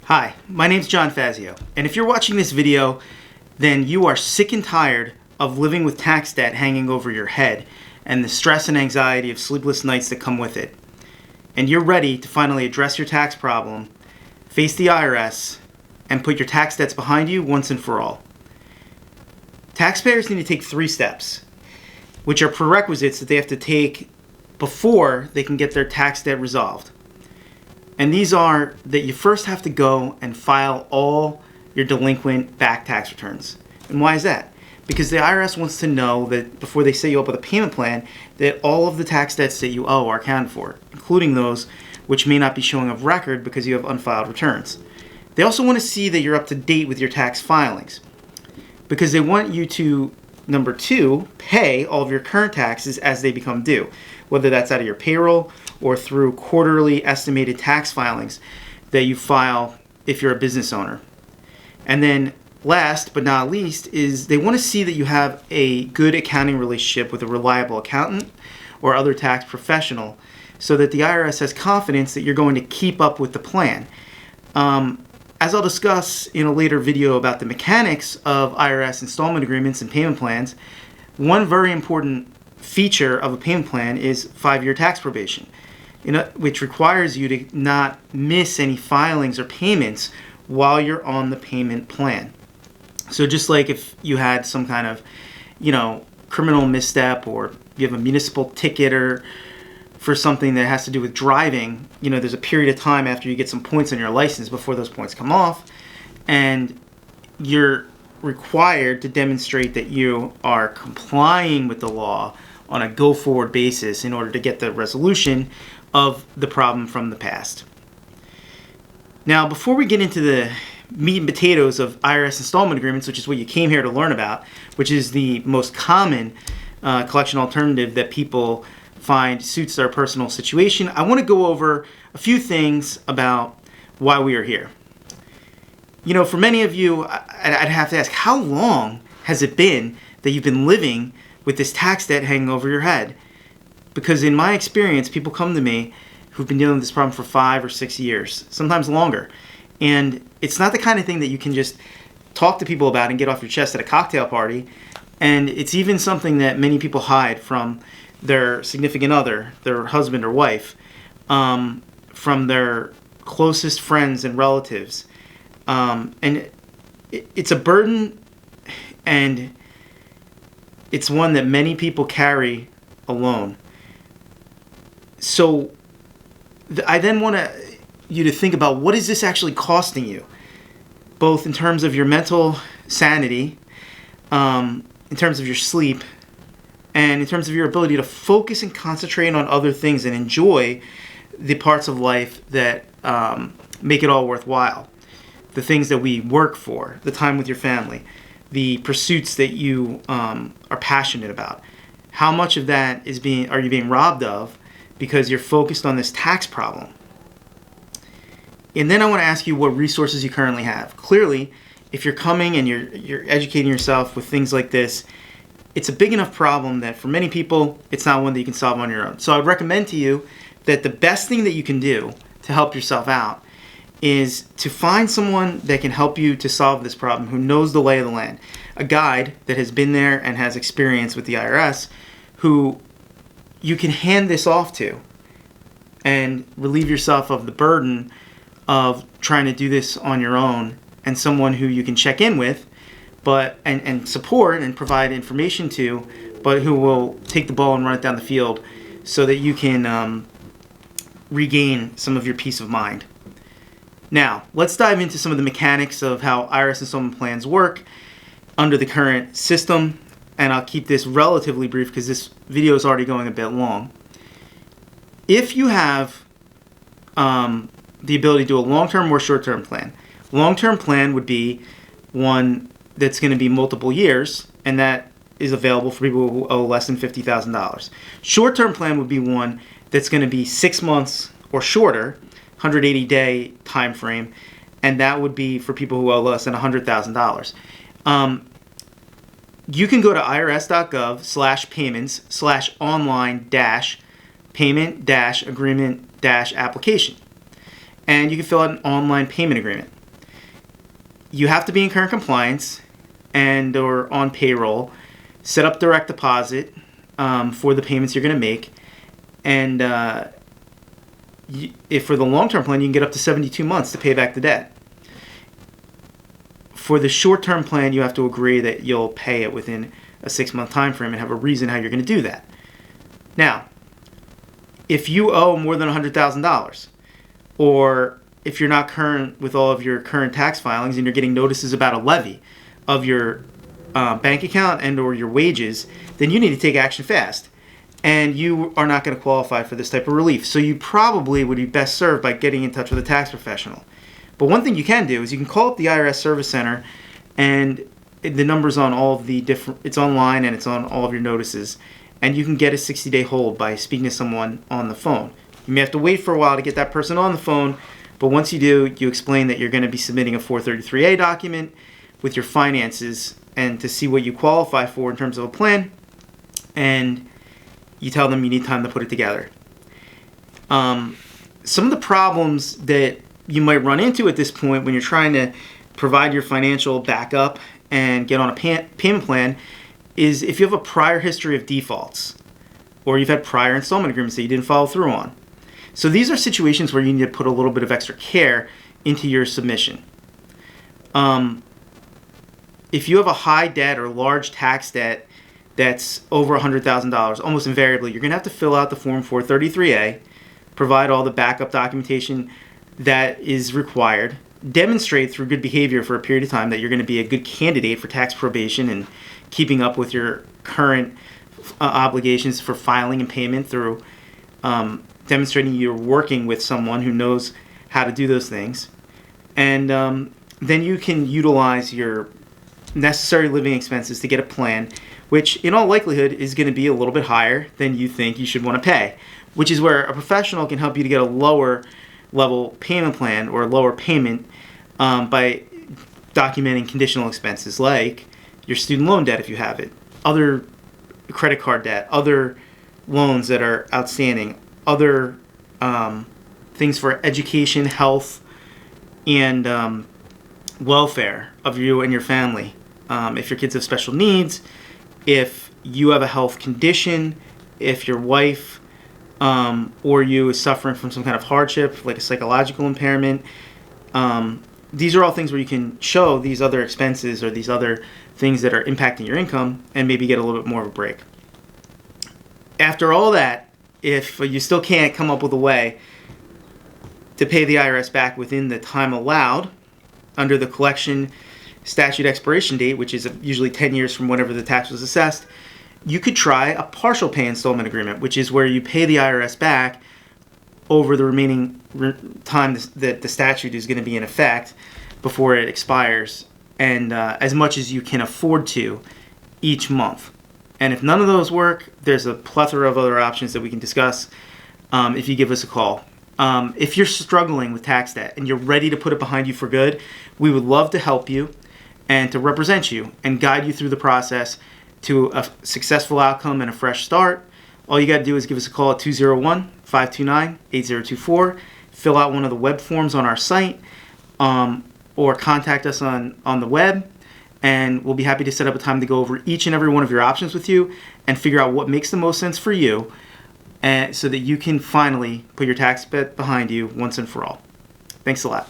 Hi, my name's John Fazio, and if you're watching this video, then you are sick and tired of living with tax debt hanging over your head and the stress and anxiety of sleepless nights that come with it. And you're ready to finally address your tax problem, face the IRS, and put your tax debts behind you once and for all. Taxpayers need to take 3 steps, which are prerequisites that they have to take before they can get their tax debt resolved. And these are that you first have to go and file all your delinquent back tax returns. And why is that? Because the IRS wants to know that before they set you up with a payment plan, that all of the tax debts that you owe are accounted for, including those which may not be showing of record because you have unfiled returns. They also want to see that you're up to date with your tax filings, because they want you to, number 2, pay all of your current taxes as they become due, whether that's out of your payroll or through quarterly estimated tax filings that you file if you're a business owner. And then last but not least is they want to see that you have a good accounting relationship with a reliable accountant or other tax professional so that the IRS has confidence that you're going to keep up with the plan. As I'll discuss in a later video about the mechanics of IRS installment agreements and payment plans, one very important feature of a payment plan is 5-year tax probation, which requires you to not miss any filings or payments while you're on the payment plan. So just like if you had some kind of, criminal misstep, or you have a municipal ticket or for something that has to do with driving, there's a period of time after you get some points on your license before those points come off, and you're required to demonstrate that you are complying with the law on a go-forward basis in order to get the resolution of the problem from the past. Now, before we get into the meat and potatoes of IRS installment agreements, which is what you came here to learn about, which is the most common collection alternative that people find suits their personal situation, I want to go over a few things about why we are here. For many of you, I'd have to ask, how long has it been that you've been living with this tax debt hanging over your head? Because in my experience, people come to me who've been dealing with this problem for 5 or 6 years, sometimes longer. And it's not the kind of thing that you can just talk to people about and get off your chest at a cocktail party. And it's even something that many people hide from their significant other, their husband or wife, from their closest friends and relatives. And it's a burden, and it's one that many people carry alone. So I then want you to think about, what is this actually costing you, both in terms of your mental sanity, in terms of your sleep, and in terms of your ability to focus and concentrate on other things and enjoy the parts of life that make it all worthwhile. The things that we work for, the time with your family, the pursuits that you are passionate about. How much of that are you being robbed of because you're focused on this tax problem? And then I want to ask you what resources you currently have. Clearly, if you're coming and you're educating yourself with things like this, it's a big enough problem that for many people, it's not one that you can solve on your own. So I'd recommend to you that the best thing that you can do to help yourself out is to find someone that can help you to solve this problem, who knows the lay of the land. A guide that has been there and has experience with the IRS, who you can hand this off to and relieve yourself of the burden of trying to do this on your own, and someone who you can check in with and support and provide information to, but who will take the ball and run it down the field so that you can regain some of your peace of mind. Now, let's dive into some of the mechanics of how IRS installment plans work under the current system, and I'll keep this relatively brief because this video is already going a bit long. If you have the ability to do a long-term or short-term plan, long-term plan would be one that's going to be multiple years, and that is available for people who owe less than $50,000. Short-term plan would be one that's going to be 6 months or shorter, 180-day time frame, and that would be for people who owe less than $100,000. You can go to irs.gov/payments/online-payment-agreement-application, and you can fill out an online payment agreement. you have to be in current compliance and or on payroll, set up direct deposit for the payments you're going to make, and if for the long-term plan, you can get up to 72 months to pay back the debt. For the short-term plan, you have to agree that you'll pay it within a 6-month time frame and have a reason how you're going to do that. Now, if you owe more than $100,000, or if you're not current with all of your current tax filings and you're getting notices about a levy of your bank account and or your wages, then you need to take action fast. And you are not going to qualify for this type of relief. So you probably would be best served by getting in touch with a tax professional. But one thing you can do is you can call up the IRS Service Center, and the number's on all of the different, it's online and it's on all of your notices, and you can get a 60-day hold by speaking to someone on the phone. You may have to wait for a while to get that person on the phone, but once you do, you explain that you're going to be submitting a 433A document with your finances and to see what you qualify for in terms of a plan, and you tell them you need time to put it together. Some of the problems that you might run into at this point when you're trying to provide your financial backup and get on a payment plan is if you have a prior history of defaults or you've had prior installment agreements that you didn't follow through on. So these are situations where you need to put a little bit of extra care into your submission. If you have a high debt or large tax debt that's over $100,000, almost invariably, you're going to have to fill out the Form 433A, provide all the backup documentation that is required, demonstrate through good behavior for a period of time that you're going to be a good candidate for tax probation and keeping up with your current obligations for filing and payment through demonstrating you're working with someone who knows how to do those things. And then you can utilize your necessary living expenses to get a plan, which in all likelihood is going to be a little bit higher than you think you should want to pay, which is where a professional can help you to get a lower level payment plan or a lower payment by documenting conditional expenses like your student loan debt if you have it, other credit card debt, other loans that are outstanding, other things for education, health, and welfare of you and your family. If your kids have special needs, if you have a health condition, if your wife or you is suffering from some kind of hardship, like a psychological impairment. These are all things where you can show these other expenses or these other things that are impacting your income and maybe get a little bit more of a break. After all that, if you still can't come up with a way to pay the IRS back within the time allowed under the collection statute expiration date, which is usually 10 years from whenever the tax was assessed, you could try a partial pay installment agreement, which is where you pay the IRS back over the remaining time that the statute is going to be in effect before it expires, and as much as you can afford to each month. And if none of those work, there's a plethora of other options that we can discuss if you give us a call. If you're struggling with tax debt and you're ready to put it behind you for good, we would love to help you and to represent you and guide you through the process to a successful outcome and a fresh start. All you got to do is give us a call at 201-529-8024, fill out one of the web forms on our site, or contact us on the web, and we'll be happy to set up a time to go over each and every one of your options with you and figure out what makes the most sense for you, and so that you can finally put your tax debt behind you once and for all. Thanks a lot.